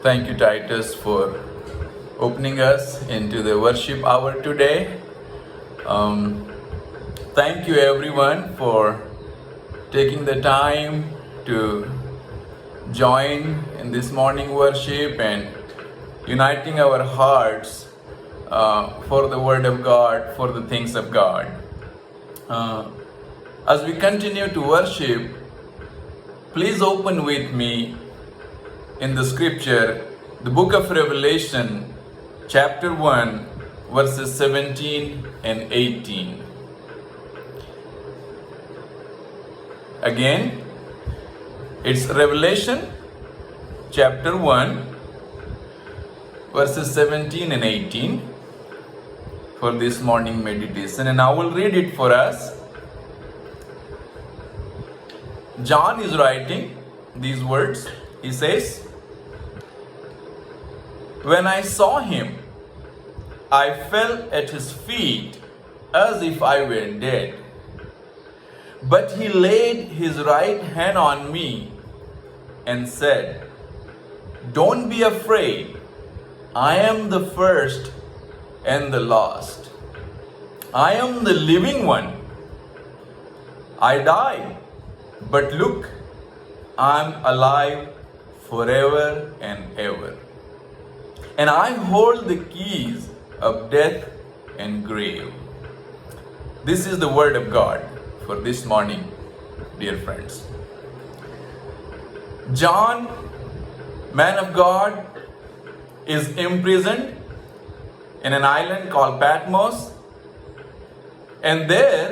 Thank you, Titus, for opening us into the worship hour today. Thank you, everyone, for taking the time to join in this morning worship and uniting our hearts for the Word of God, for the things of God. As we continue to worship, please open with me in the scripture, the book of Revelation, chapter 1, verses 17 and 18. Again, it's Revelation, chapter 1, verses 17 and 18 for this morning meditation. And I will read it for us. John is writing these words. He says, "When I saw him, I fell at his feet as if I were dead. But he laid his right hand on me and said, 'Don't be afraid. I am the first and the last. I am the living one. I died, but look, I'm alive forever and ever. And I hold the keys of death and grave.'" This is the word of God for this morning, dear friends. John, man of God, is imprisoned in an island called Patmos. And there,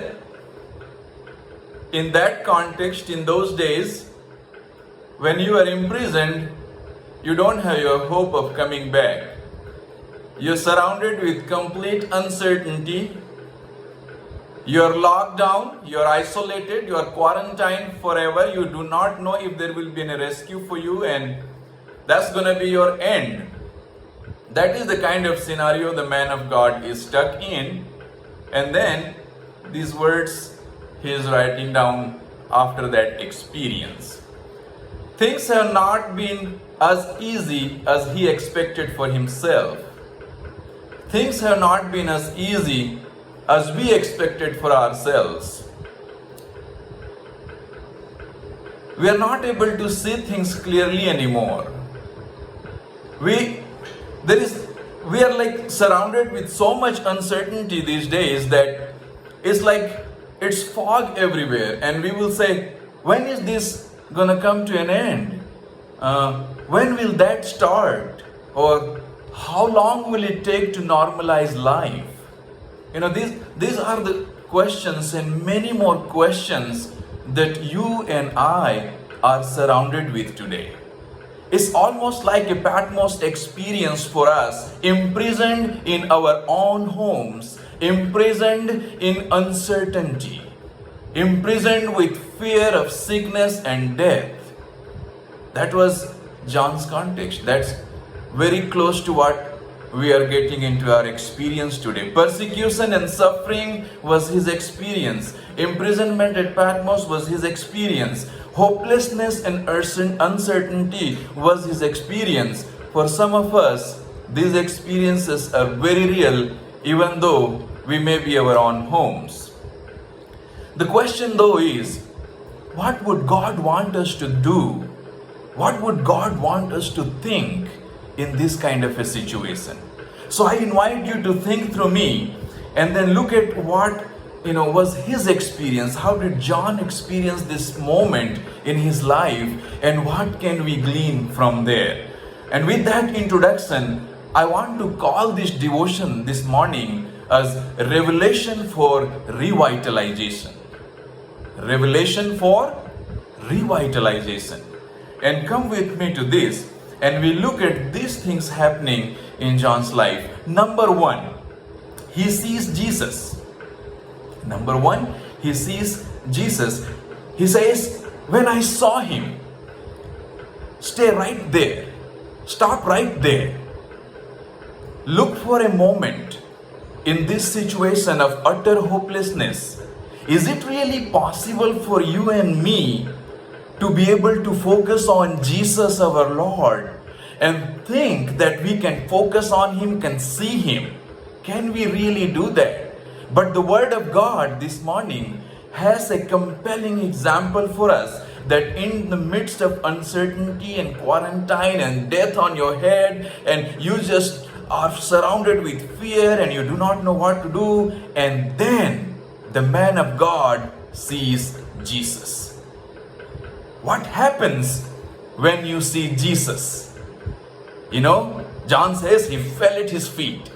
in that context, in those days, when you are imprisoned, you don't have your hope of coming back. You're surrounded with complete uncertainty. You're locked down, you're isolated, you're quarantined forever. You do not know if there will be any rescue for you, and that's going to be your end. That is the kind of scenario the man of God is stuck in. And then these words he is writing down after that experience. Things have not been as easy as he expected for himself. Things have not been as easy as we expected for ourselves. We are not able to see things clearly anymore. We are like surrounded with so much uncertainty these days that it's like it's fog everywhere, and we will say, when is this gonna come to an end? When will that start? Or how long will it take to normalize life? These are the questions and many more questions that you and I are surrounded with today. It's almost like a Patmos experience for us, imprisoned in our own homes, imprisoned in uncertainty, imprisoned with fear of sickness and death. That was John's context. That's very close to what we are getting into our experience today. Persecution and suffering was his experience. Imprisonment at Patmos was his experience. Hopelessness and uncertainty was his experience. For some of us, these experiences are very real, even though we may be our own homes. The question though is, what would God want us to do? What would God want us to think in this kind of a situation? So I invite you to think through me and then look at what was his experience. How did John experience this moment in his life, and what can we glean from there? And with that introduction, I want to call this devotion this morning as Revelation for Revitalization. Revelation for Revitalization. And come with me to this, and we look at these things happening in John's life. Number one, he sees Jesus. Number one, he sees Jesus. He says, "When I saw him," stay right there. Stop right there. Look for a moment in this situation of utter hopelessness. Is it really possible for you and me to be able to focus on Jesus our Lord and think that we can focus on Him, can see Him. Can we really do that? But the Word of God this morning has a compelling example for us, that in the midst of uncertainty and quarantine and death on your head, and you just are surrounded with fear and you do not know what to do, and then the man of God sees Jesus. What happens when you see Jesus? You know, John says he fell at his feet.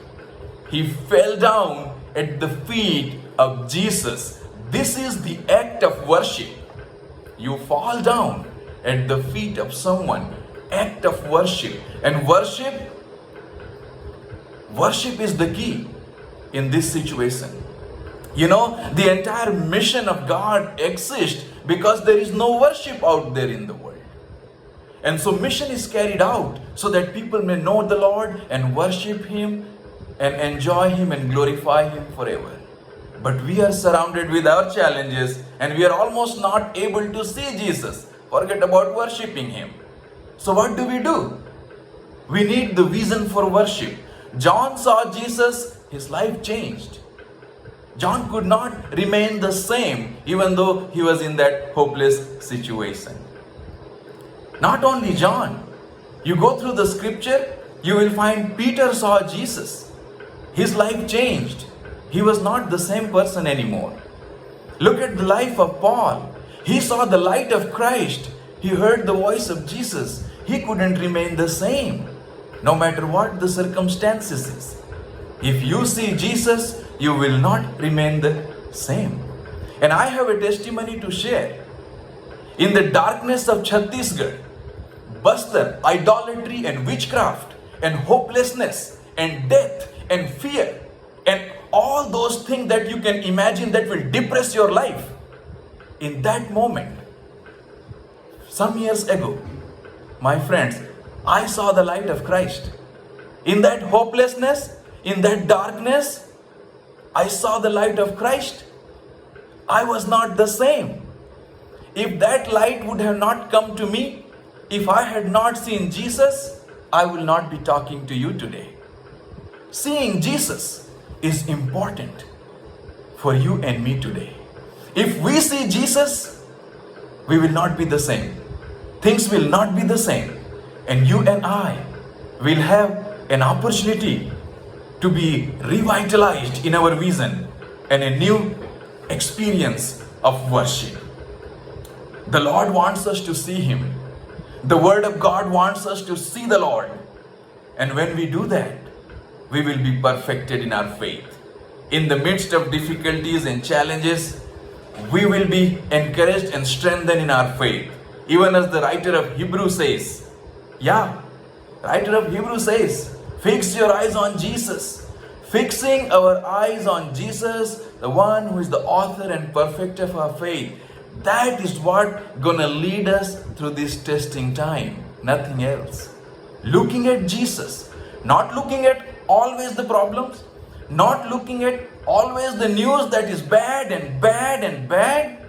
He fell down at the feet of Jesus. This is the act of worship. You fall down at the feet of someone. Act of worship. And worship is the key in this situation. You know, the entire mission of God exists because there is no worship out there in the world. And so mission is carried out so that people may know the Lord and worship Him and enjoy Him and glorify Him forever. But we are surrounded with our challenges and we are almost not able to see Jesus. Forget about worshiping Him. So what do? We need the vision for worship. John saw Jesus, his life changed. John could not remain the same even though he was in that hopeless situation. Not only John. You go through the scripture, you will find Peter saw Jesus. His life changed. He was not the same person anymore. Look at the life of Paul. He saw the light of Christ. He heard the voice of Jesus. He couldn't remain the same, no matter what the circumstances is. If you see Jesus, you will not remain the same. And I have a testimony to share. In the darkness of Chhattisgarh, Bastar, idolatry and witchcraft and hopelessness and death and fear and all those things that you can imagine that will depress your life. In that moment, some years ago, my friends, I saw the light of Christ. In that hopelessness, in that darkness, I saw the light of Christ. I was not the same. If that light would have not come to me, if I had not seen Jesus, I will not be talking to you today. Seeing Jesus is important for you and me today. If we see Jesus, we will not be the same. Things will not be the same. And you and I will have an opportunity to be revitalized in our vision and a new experience of worship. The Lord wants us to see Him. The Word of God wants us to see the Lord. And when we do that, we will be perfected in our faith. In the midst of difficulties and challenges, we will be encouraged and strengthened in our faith. Even as the writer of Hebrews says, fix your eyes on Jesus. Fixing our eyes on Jesus, the one who is the author and perfecter of our faith. That is what gonna lead us through this testing time. Nothing else. Looking at Jesus. Not looking at always the problems. Not looking at always the news that is bad and bad and bad.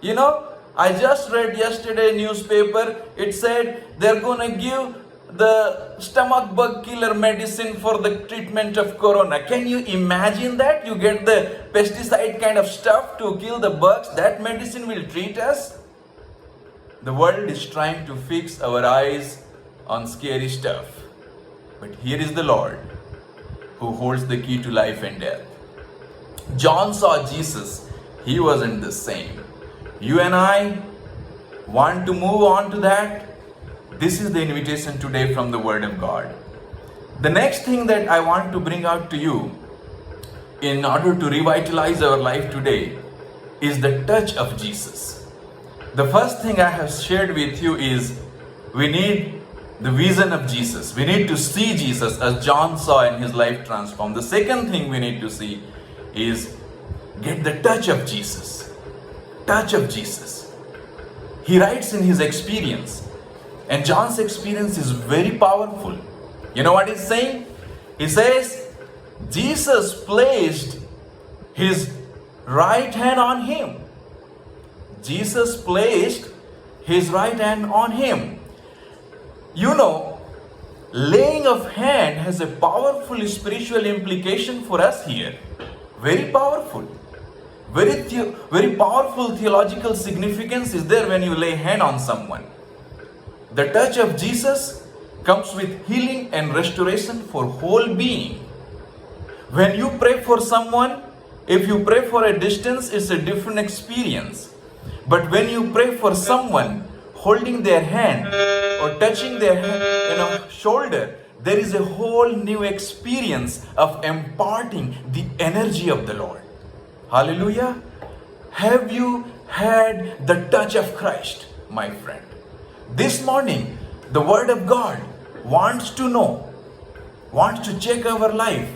You know, I just read yesterday newspaper. It said they're gonna give the stomach bug killer medicine for the treatment of corona. Can you imagine that? You get the pesticide kind of stuff to kill the bugs. That medicine will treat us. The world is trying to fix our eyes on scary stuff. But here is the Lord who holds the key to life and death. John saw Jesus. He wasn't the same. You and I want to move on to that. This is the invitation today from the Word of God. The next thing that I want to bring out to you in order to revitalize our life today is the touch of Jesus. The first thing I have shared with you is we need the vision of Jesus. We need to see Jesus as John saw and his life transformed. The second thing we need to see is get the touch of Jesus. Touch of Jesus. He writes in his experience. And John's experience is very powerful. You know what he's saying? He says, Jesus placed his right hand on him. Jesus placed his right hand on him. You know, laying of hand has a powerful spiritual implication for us here. Very powerful. Very powerful theological significance is there when you lay hand on someone. The touch of Jesus comes with healing and restoration for whole being. When you pray for someone, if you pray for a distance, it's a different experience. But when you pray for someone, holding their hand or touching their shoulder, there is a whole new experience of imparting the energy of the Lord. Hallelujah. Have you had the touch of Christ, my friend? This morning, the Word of God wants to know, wants to check our life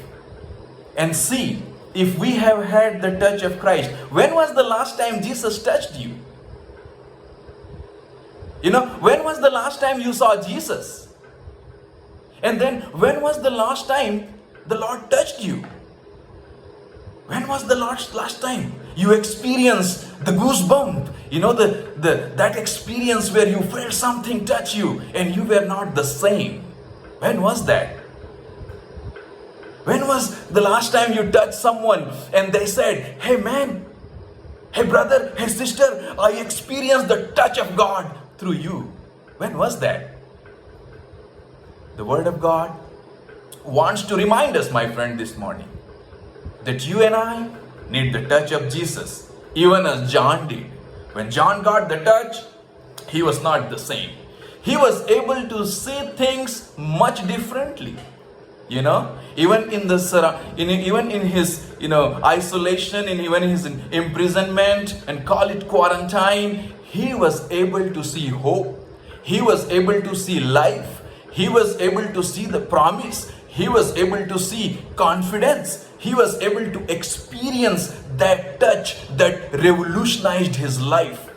and see if we have had the touch of Christ. When was the last time Jesus touched you? When was the last time you saw Jesus? And then, when was the last time the Lord touched you? When was the last time you experienced the goosebump? That experience where you felt something touch you and you were not the same. When was that? When was the last time you touched someone and they said, "Hey man, hey brother, hey sister, I experienced the touch of God through you"? When was that? The Word of God wants to remind us, my friend, this morning, that you and I need the touch of Jesus, even as John did. When John got the touch, he was not the same. He was able to see things much differently. Even in his isolation, and even his imprisonment, and call it quarantine, he was able to see hope. He was able to see life. He was able to see the promise. He was able to see confidence. He was able to experience that touch that revolutionized his life.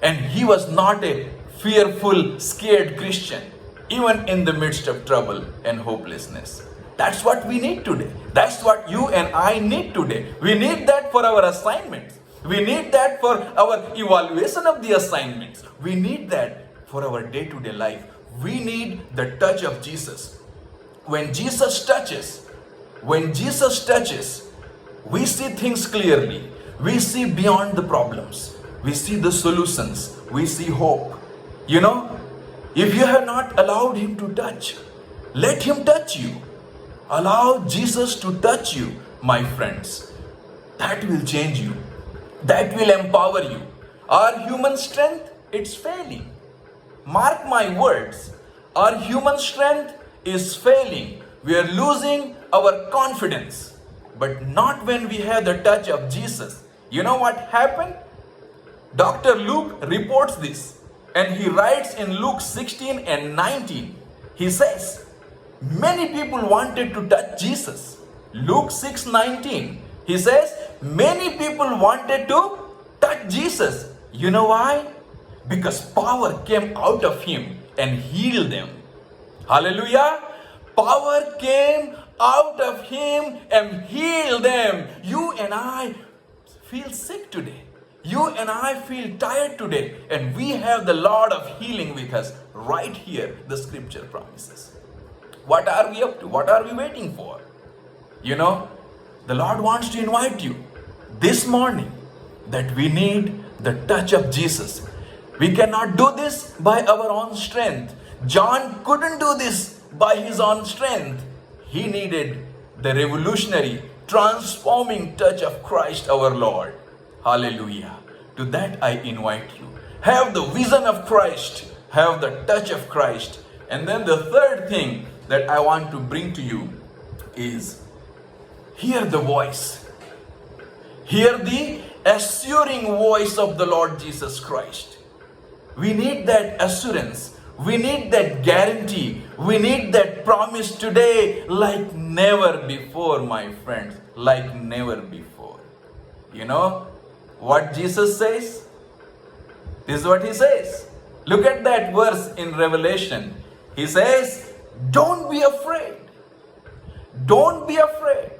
And he was not a fearful, scared Christian, even in the midst of trouble and hopelessness. That's what we need today. That's what you and I need today. We need that for our assignments. We need that for our evaluation of the assignments. We need that for our day-to-day life. We need the touch of Jesus. When Jesus touches, we see things clearly. We see beyond the problems. We see the solutions. We see hope. If you have not allowed Him to touch, let Him touch you. Allow Jesus to touch you, my friends. That will change you. That will empower you. Our human strength, it's failing. Mark my words. Our human strength is failing. We are losing our confidence. But not when we have the touch of Jesus. You know what happened? Dr. Luke reports this. And he writes in Luke 16 and 19. He says, many people wanted to touch Jesus. Luke 6:19. He says, many people wanted to touch Jesus. You know why? Because power came out of Him and healed them. Hallelujah. Power came out of Him and healed them. You and I feel sick today. You and I feel tired today. And we have the Lord of healing with us right here, the scripture promises. What are we up to? What are we waiting for? The Lord wants to invite you this morning that we need the touch of Jesus. We cannot do this by our own strength. John couldn't do this by his own strength. He needed the revolutionary, transforming touch of Christ our Lord. Hallelujah. To that I invite you. Have the vision of Christ. Have the touch of Christ. And then the third thing that I want to bring to you is hear the voice. Hear the assuring voice of the Lord Jesus Christ. We need that assurance. We need that guarantee. We need that promise today like never before, my friends. Like never before. What Jesus says? This is what He says. Look at that verse in Revelation. He says, don't be afraid. Don't be afraid.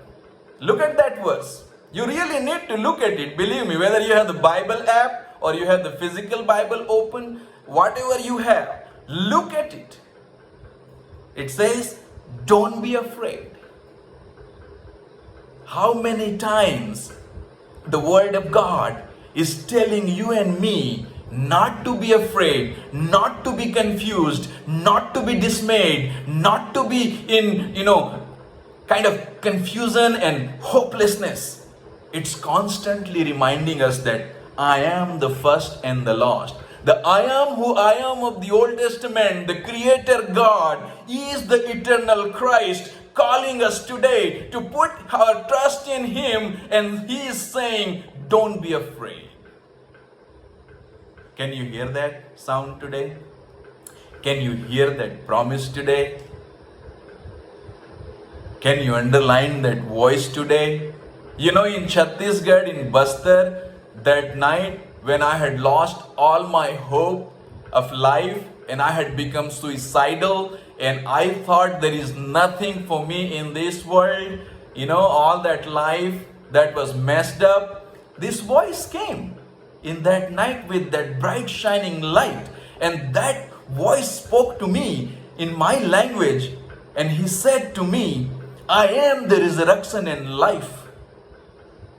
Look at that verse. You really need to look at it. Believe me, whether you have the Bible app or you have the physical Bible open, whatever you have, look at it. It says, don't be afraid. How many times the Word of God is telling you and me not to be afraid, not to be confused, not to be dismayed, not to be in, kind of confusion and hopelessness. It's constantly reminding us that I am the first and the last. The I am who I am of the Old Testament, the Creator God, is the eternal Christ, calling us today to put our trust in Him, and He is saying, don't be afraid. Can you hear that sound today? Can you hear that promise today? Can you underline that voice today? In Chhattisgarh, in Bastar, that night when I had lost all my hope of life and I had become suicidal and I thought there is nothing for me in this world, all that life that was messed up, this voice came in that night with that bright shining light, and that voice spoke to me in my language, and he said to me, I am the resurrection and life.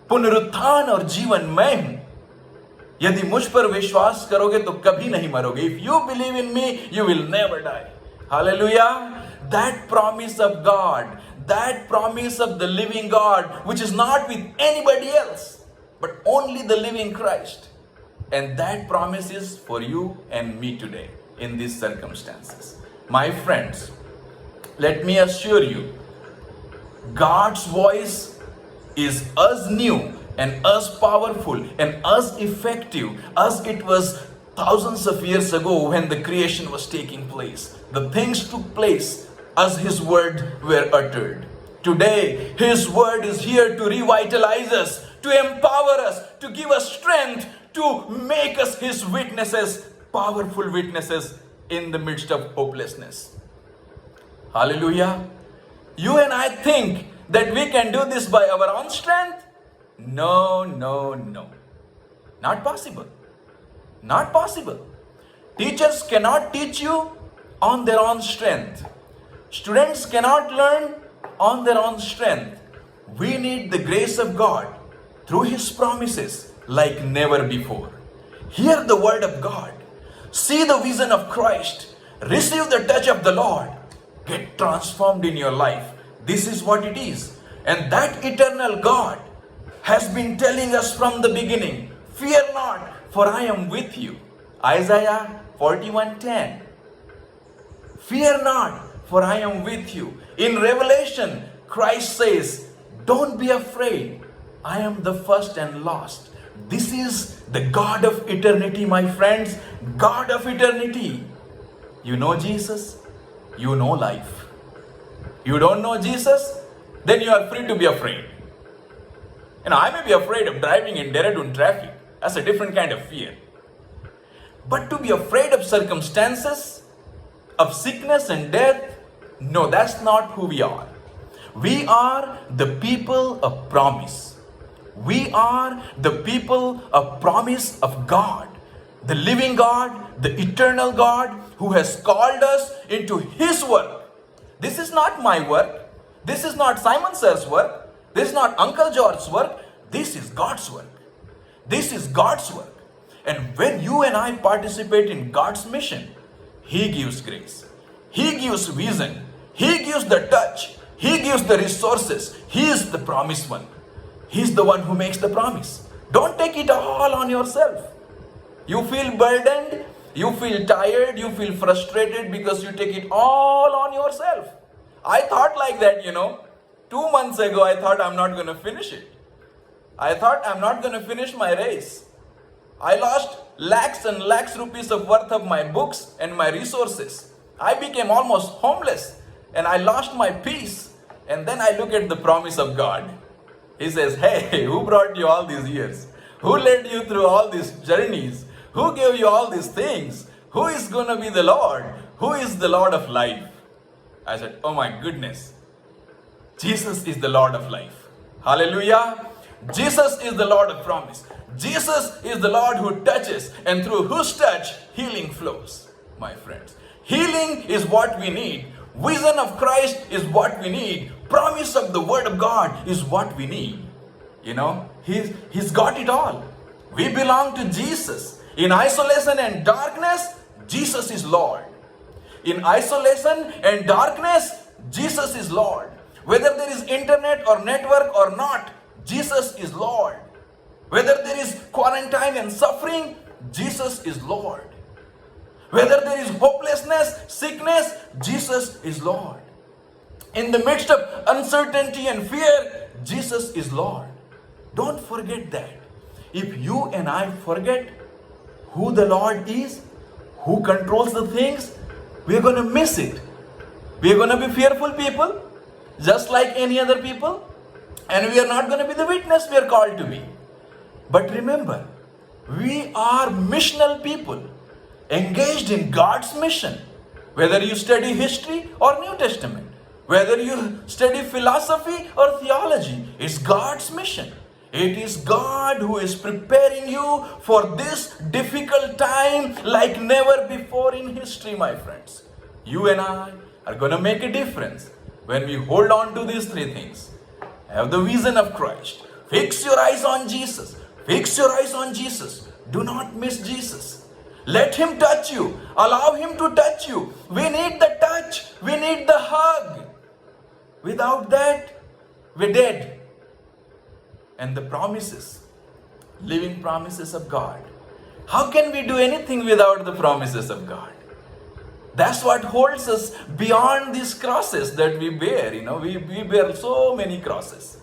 पुनरुत्थान और जीवन मैं हूं. यदि मुझ पर विश्वास करोगे तो कभी नहीं मरोगे. If you believe in me, you will never die. Hallelujah. That promise of God, that promise of the living God, which is not with anybody else, but only the living Christ. And that promise is for you and me today in these circumstances. My friends, let me assure you, God's voice is as new and as powerful and as effective as it was thousands of years ago when the creation was taking place. The things took place as His word were uttered. Today, His word is here to revitalize us, to empower us, to give us strength, to make us His witnesses, powerful witnesses in the midst of hopelessness. Hallelujah. You and I think that we can do this by our own strength? No. Not possible. Not possible. Teachers cannot teach you on their own strength. Students cannot learn on their own strength. We need the grace of God through His promises like never before. Hear the word of God. See the vision of Christ. Receive the touch of the Lord. Get transformed in your life. This is what it is. And that eternal God has been telling us from the beginning, fear not, for I am with you. Isaiah 41:10. Fear not, for I am with you. In Revelation, Christ says, don't be afraid. I am the first and last. This is the God of eternity, my friends. God of eternity. You know Jesus? You know life. You don't know Jesus? Then you are free to be afraid. I may be afraid of driving in Dehradun traffic. That's a different kind of fear. But to be afraid of circumstances, of sickness and death, no, that's not who we are. We are the people of promise. We are the people of promise of God. The living God, the eternal God who has called us into His work. This is not my work. This is not Simon Sir's work. This is not Uncle George's work. This is God's work. This is God's work. And when you and I participate in God's mission, He gives grace. He gives vision. He gives the touch. He gives the resources. He is the promised one. He's the one who makes the promise. Don't take it all on yourself. You feel burdened. You feel tired. You feel frustrated because you take it all on yourself. I thought like that, 2 months ago, I thought I'm not going to finish it. I thought I'm not going to finish my race. I lost lakhs and lakhs rupees of worth of my books and my resources. I became almost homeless and I lost my peace. And then I look at the promise of God. He says, hey, who brought you all these years? Who led you through all these journeys? Who gave you all these things? Who is going to be the Lord? Who is the Lord of life? I said, oh my goodness. Jesus is the Lord of life. Hallelujah. Jesus is the Lord of promise. Jesus is the Lord who touches, and through whose touch, healing flows, my friends. Healing is what we need. Vision of Christ is what we need. Promise of the Word of God is what we need. You know, He's got it all. We belong to Jesus. In isolation and darkness, Jesus is Lord. In isolation and darkness, Jesus is Lord. Whether there is internet or network or not, Jesus is Lord. Whether there is quarantine and suffering, Jesus is Lord. Whether there is hopelessness, sickness, Jesus is Lord. In the midst of uncertainty and fear, Jesus is Lord. Don't forget that. If you and I forget who the Lord is, who controls the things, we're going to miss it. We're going to be fearful people, just like any other people, and we are not going to be the witness we are called to be. But remember, we are missional people, engaged in God's mission. Whether you study history or New Testament, whether you study philosophy or theology, it's God's mission. It is God who is preparing you for this difficult time like never before in history, my friends. You and I are going to make a difference when we hold on to these three things. Have the vision of Christ. Fix your eyes on Jesus. Fix your eyes on Jesus. Do not miss Jesus. Let Him touch you. Allow Him to touch you. We need the touch. We need the hug. Without that, we're dead. And the promises, living promises of God. How can we do anything without the promises of God? That's what holds us beyond these crosses that we bear. We bear so many crosses.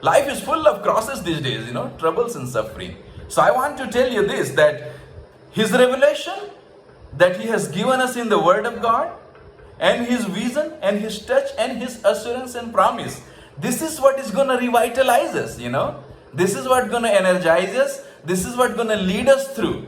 Life is full of crosses these days, troubles and suffering. So I want to tell you this, that His revelation that He has given us in the Word of God, and His vision and His touch and His assurance and promise, this is what is going to revitalize us, This is what is going to energize us. This is what is going to lead us through.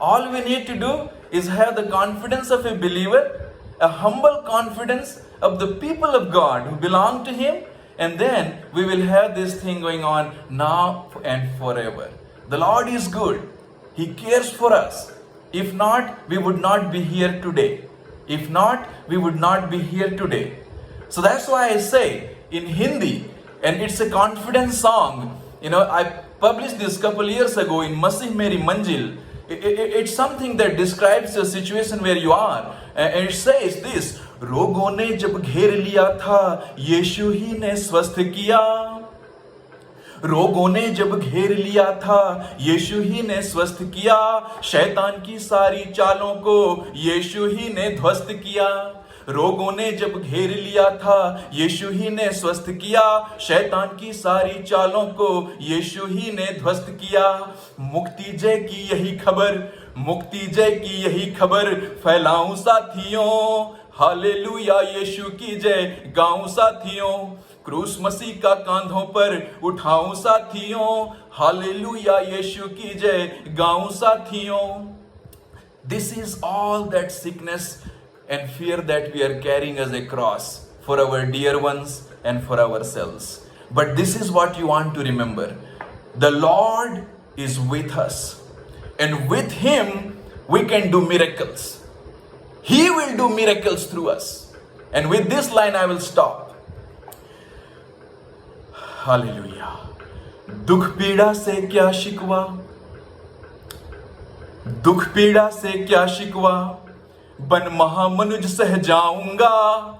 All we need to do is have the confidence of a believer, a humble confidence of the people of God who belong to Him, and then we will have this thing going on now and forever. The Lord is good. He cares for us. If not, we would not be here today. If not, we would not be here today. So that's why I say in Hindi, and it's a confidence song. I published this couple years ago in Masih Meri Manjil. It's something that describes the situation where you are. And it says this, रोगों ने जब घेर लिया था, यीशु ही ने स्वस्थ किया. रोगों ने जब घेर लिया था, यीशु ही ने स्वस्थ किया. शैतान की सारी चालों को यीशु ही ने ध्वस्त किया. रोगों ने जब घेर लिया था, यीशु ही ने स्वस्थ किया. शैतान की सारी चालों को यीशु ही ने ध्वस्त किया. मुक्ति जय की यही खबर, मुक्ति जय की यही खबर फैलाऊं साथियों. हालेलुया यीशु की जय गाऊं साथियों. क्रूस मसीह का कांधों पर उठाऊं साथियों. हालेलुया यीशु की जय गाऊं साथियों. This is all that sickness and fear that we are carrying as a cross for our dear ones and for ourselves. But this is what you want to remember. The Lord is with us, and with Him we can do miracles. He will do miracles through us. And with this line I will stop. Hallelujah. दुख पीड़ा से क्या शिकवा, दुख पीड़ा से क्या शिकवा, बन महामनुज सह जाऊंगा.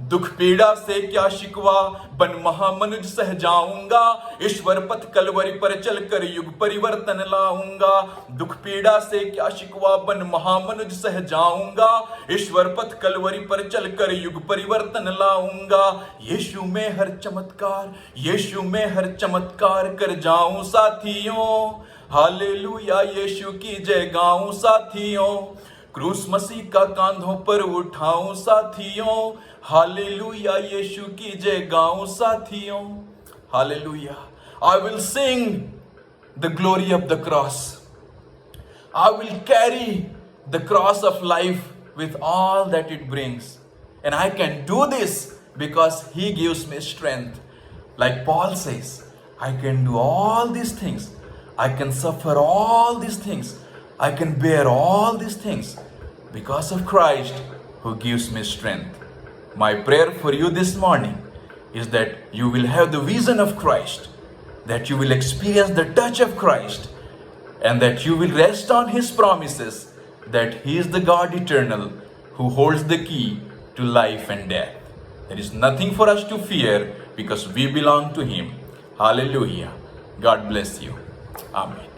दुख पीड़ा से क्या शिकवा, बन महामनुज सह जाऊंगा. ईश्वर पथ कलवरी पर चलकर युग परिवर्तन लाऊंगा. दुख पीड़ा से क्या शिकवा, बन महामनुज सह जाऊंगा. ईश्वर पथ कलवरी पर चलकर युग परिवर्तन लाऊंगा. यीशु में हर चमत्कार, यीशु में हर चमत्कार कर जाऊं साथियों. हालेलुया यीशु की जय गाऊं साथियों. क्रूस मसीह का कांधों पर उठाऊं साथियों. हालेलुया यीशु की जय गाऊं साथियों. Hallelujah. I will sing the glory of the cross. I will carry the cross of life with all that it brings. And I can do this because He gives me strength. Like Paul says, I can do all these things. I can suffer all these things. I can bear all these things because of Christ who gives me strength. My prayer for you this morning is that you will have the vision of Christ, that you will experience the touch of Christ, and that you will rest on His promises, that He is the God eternal who holds the key to life and death. There is nothing for us to fear because we belong to Him. Hallelujah. God bless you. Amen.